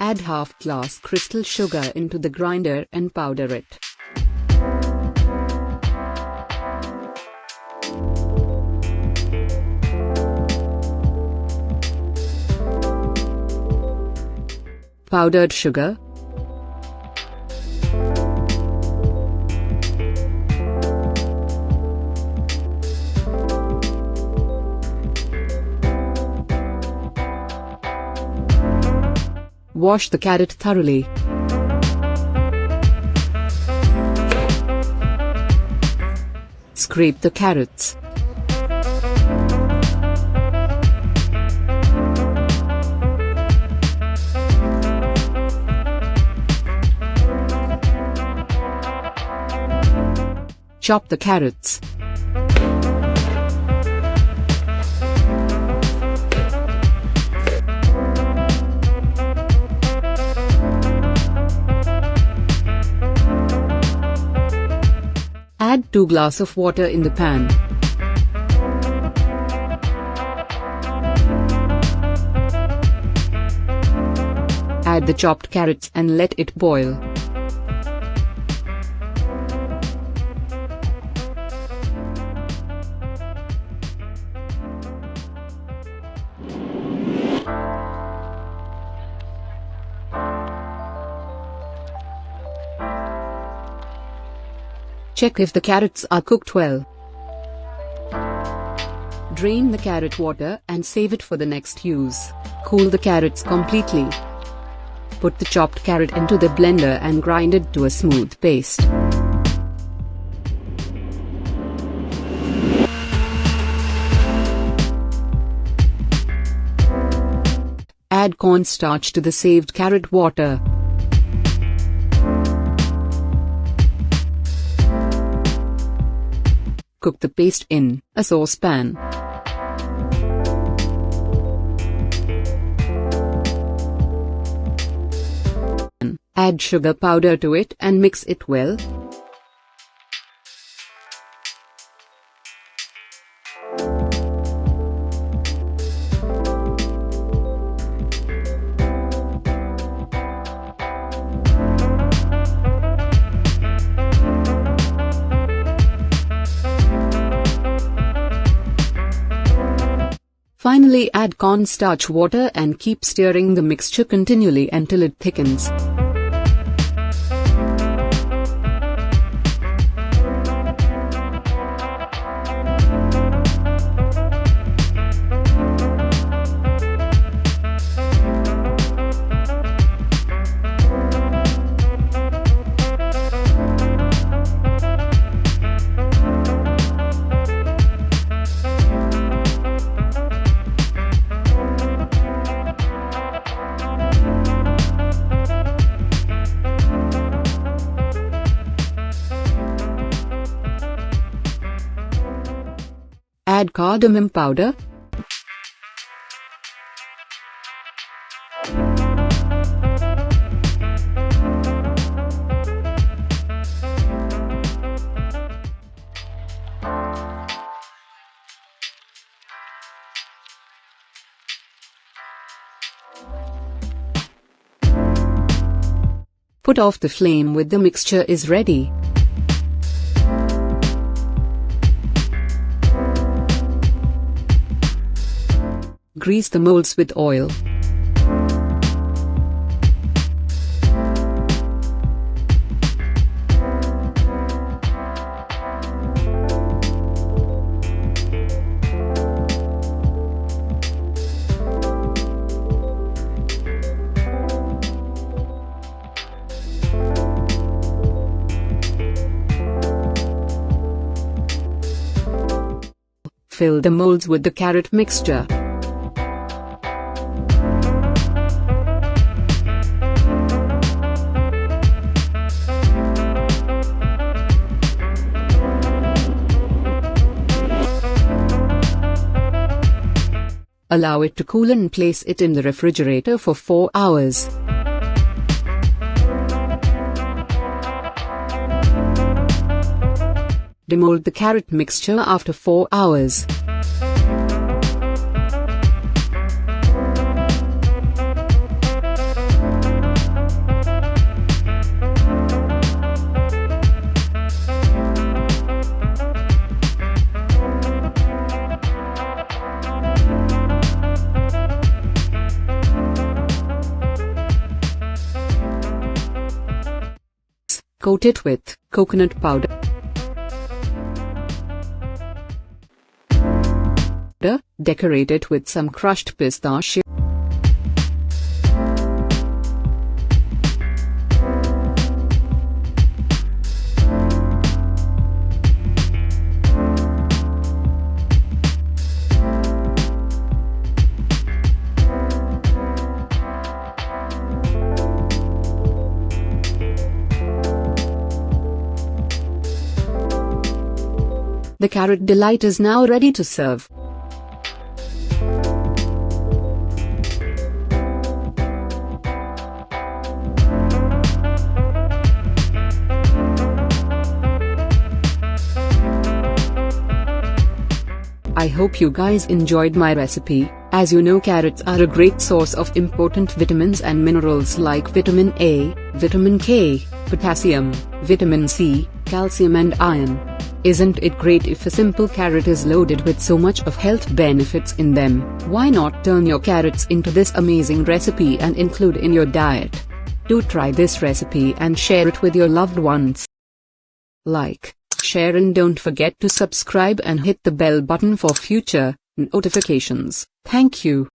Add half glass crystal sugar into the grinder and powder it. Powdered sugar, wash the carrot thoroughly. Scrape the carrots. Chop the carrots. Add 2 glasses of water in the pan. Add the chopped carrots and let it boil. Check if the carrots are cooked well. Drain the carrot water and save it for the next use. Cool the carrots completely. Put the chopped carrot into the blender and grind it to a smooth paste. Add cornstarch to the saved carrot water. Cook the paste in a saucepan. Add sugar powder to it and mix it well. Finally, add cornstarch water and keep stirring the mixture continually until it thickens. Add cardamom powder. Put off the flame when the mixture is ready. Grease the molds with oil. Fill the molds with the carrot mixture. Allow it to cool and place it in the refrigerator for 4 hours. Demold the carrot mixture after 4 hours. Coat it with coconut powder. Decorate it with some crushed pistachio. The carrot delight is now ready to serve. I hope you guys enjoyed my recipe. As you know, carrots are a great source of important vitamins and minerals like vitamin A, vitamin K, potassium, vitamin C, calcium and iron. Isn't it great if a simple carrot is loaded with so much of health benefits in them? Why not turn your carrots into this amazing recipe and include in your diet? Do try this recipe and share it with your loved ones. Like, share and don't forget to subscribe and hit the bell button for future notifications. Thank you.